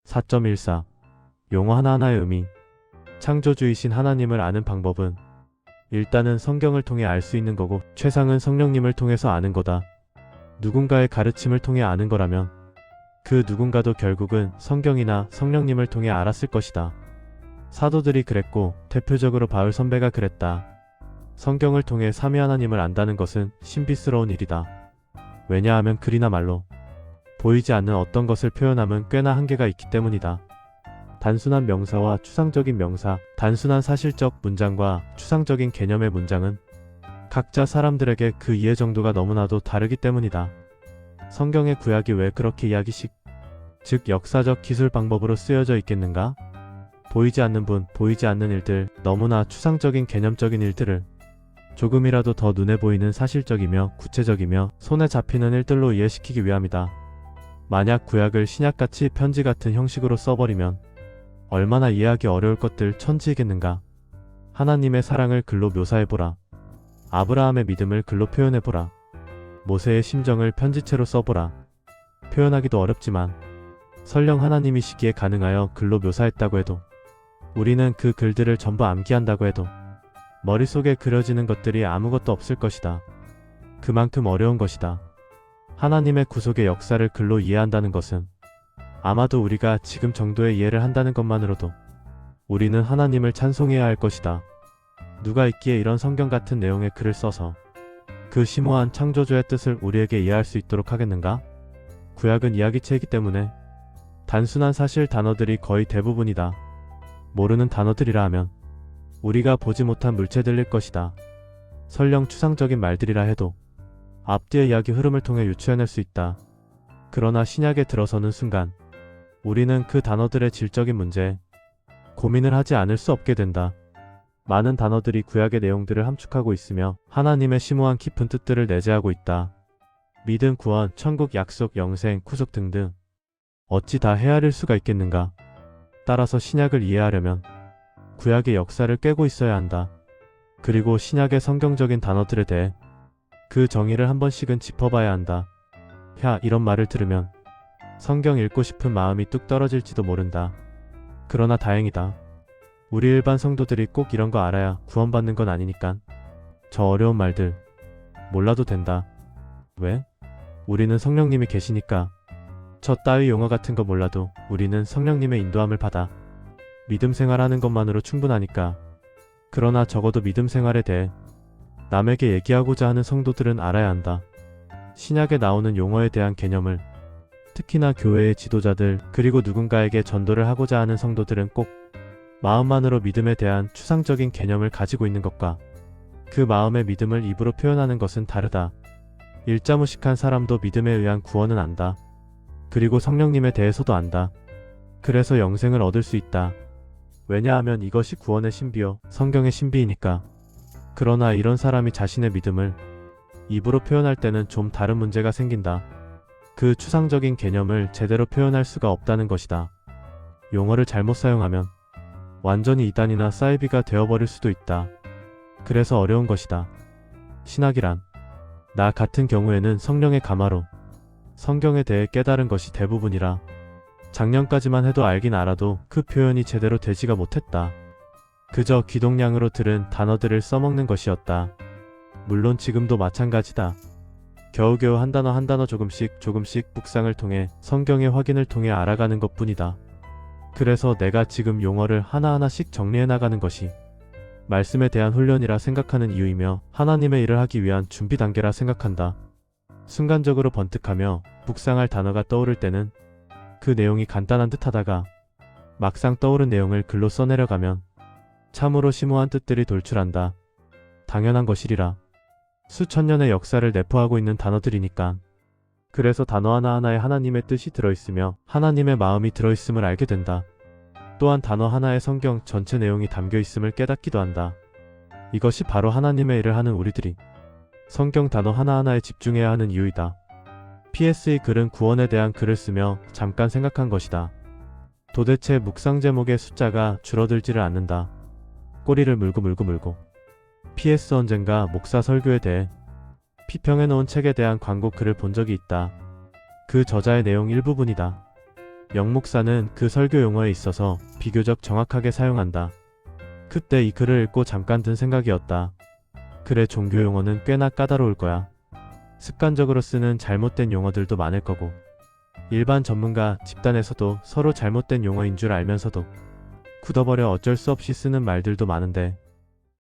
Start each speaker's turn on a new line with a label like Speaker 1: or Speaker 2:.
Speaker 1: 4.14 용어 하나하나의 의미. 창조주이신 하나님을 아는 방법은 일단은 성경을 통해 알 수 있는 거고 최상은 성령님을 통해서 아는 거다. 누군가의 가르침을 통해 아는 거라면 그 누군가도 결국은 성경이나 성령님을 통해 알았을 것이다. 사도들이 그랬고 대표적으로 바울 선배가 그랬다. 성경을 통해 삼위 하나님을 안다는 것은 신비스러운 일이다. 왜냐하면 글이나 말로 보이지 않는 어떤 것을 표현함은 꽤나 한계가 있기 때문이다. 단순한 명사와 추상적인 명사, 단순한 사실적 문장과 추상적인 개념의 문장은 각자 사람들에게 그 이해 정도가 너무나도 다르기 때문이다. 성경의 구약이 왜 그렇게 이야기식, 즉 역사적 기술 방법으로 쓰여져 있겠는가? 보이지 않는 분, 보이지 않는 일들, 너무나 추상적인 개념적인 일들을 조금이라도 더 눈에 보이는 사실적이며 구체적이며 손에 잡히는 일들로 이해시키기 위함이다. 만약 구약을 신약같이 편지 같은 형식으로 써버리면 얼마나 이해하기 어려울 것들 천지이겠는가. 하나님의 사랑을 글로 묘사해보라. 아브라함의 믿음을 글로 표현해보라. 모세의 심정을 편지체로 써보라. 표현하기도 어렵지만 설령 하나님이시기에 가능하여 글로 묘사했다고 해도, 우리는 그 글들을 전부 암기한다고 해도 머릿속에 그려지는 것들이 아무것도 없을 것이다. 그만큼 어려운 것이다. 하나님의 구속의 역사를 글로 이해한다는 것은 아마도 우리가 지금 정도의 이해를 한다는 것만으로도 우리는 하나님을 찬송해야 할 것이다. 누가 있기에 이런 성경 같은 내용의 글을 써서 그 심오한 창조주의 뜻을 우리에게 이해할 수 있도록 하겠는가? 구약은 이야기체이기 때문에 단순한 사실 단어들이 거의 대부분이다. 모르는 단어들이라 하면 우리가 보지 못한 물체들일 것이다. 설령 추상적인 말들이라 해도 앞뒤의 이야기 흐름을 통해 유추해낼 수 있다. 그러나 신약에 들어서는 순간 우리는 그 단어들의 질적인 문제에 고민을 하지 않을 수 없게 된다. 많은 단어들이 구약의 내용들을 함축하고 있으며 하나님의 심오한 깊은 뜻들을 내재하고 있다. 믿음, 구원, 천국, 약속, 영생, 구속 등등 어찌 다 헤아릴 수가 있겠는가. 따라서 신약을 이해하려면 구약의 역사를 깨고 있어야 한다. 그리고 신약의 성경적인 단어들에 대해 그 정의를 한 번씩은 짚어봐야 한다. 이런 말을 들으면 성경 읽고 싶은 마음이 뚝 떨어질지도 모른다. 그러나 다행이다. 우리 일반 성도들이 꼭 이런 거 알아야 구원받는 건 아니니깐. 저 어려운 말들 몰라도 된다. 왜? 우리는 성령님이 계시니까. 저 따위 용어 같은 거 몰라도 우리는 성령님의 인도함을 받아 믿음 생활하는 것만으로 충분하니까. 그러나 적어도 믿음 생활에 대해 남에게 얘기하고자 하는 성도들은 알아야 한다. 신약에 나오는 용어에 대한 개념을 특히나 교회의 지도자들 그리고 누군가에게 전도를 하고자 하는 성도들은 꼭 마음만으로 믿음에 대한 추상적인 개념을 가지고 있는 것과 그 마음의 믿음을 입으로 표현하는 것은 다르다. 일자무식한 사람도 믿음에 의한 구원은 안다. 그리고 성령님에 대해서도 안다. 그래서 영생을 얻을 수 있다. 왜냐하면 이것이 구원의 신비요 성경의 신비이니까. 그러나 이런 사람이 자신의 믿음을 입으로 표현할 때는 좀 다른 문제가 생긴다. 그 추상적인 개념을 제대로 표현할 수가 없다는 것이다. 용어를 잘못 사용하면 완전히 이단이나 사이비가 되어버릴 수도 있다. 그래서 어려운 것이다. 신학이란 나 같은 경우에는 성령의 감화로 성경에 대해 깨달은 것이 대부분이라 작년까지만 해도 알긴 알아도 그 표현이 제대로 되지가 못했다. 그저 귀동냥으로 들은 단어들을 써먹는 것이었다. 물론 지금도 마찬가지다. 겨우겨우 한 단어 한 단어 조금씩 묵상을 통해 성경의 확인을 통해 알아가는 것뿐이다. 그래서 내가 지금 용어를 하나하나씩 정리해 나가는 것이 말씀에 대한 훈련이라 생각하는 이유이며 하나님의 일을 하기 위한 준비 단계라 생각한다. 순간적으로 번뜩하며 묵상할 단어가 떠오를 때는 그 내용이 간단한 듯 하다가 막상 떠오른 내용을 글로 써내려가면 참으로 심오한 뜻들이 돌출한다. 당연한 것이리라. 수천 년의 역사를 내포하고 있는 단어들이니까. 그래서 단어 하나하나에 하나님의 뜻이 들어있으며 하나님의 마음이 들어있음을 알게 된다. 또한 단어 하나에 성경 전체 내용이 담겨있음을 깨닫기도 한다. 이것이 바로 하나님의 일을 하는 우리들이 성경 단어 하나하나에 집중해야 하는 이유이다. PS 이 글은 구원에 대한 글을 쓰며 잠깐 생각한 것이다. 도대체 묵상 제목의 숫자가 줄어들지를 않는다. 꼬리를 물고 PS 언젠가 목사 설교에 대해 피평해놓은 책에 대한 광고 글을 본 적이 있다. 그 저자의 내용 일부분이다. 영목사는 그 설교 용어에 있어서 비교적 정확하게 사용한다. 그때 이 글을 읽고 잠깐 든 생각이었다. 그래, 종교 용어는 꽤나 까다로울 거야. 습관적으로 쓰는 잘못된 용어들도 많을 거고, 일반 전문가 집단에서도 서로 잘못된 용어인 줄 알면서도 굳어버려 어쩔 수 없이 쓰는 말들도 많은데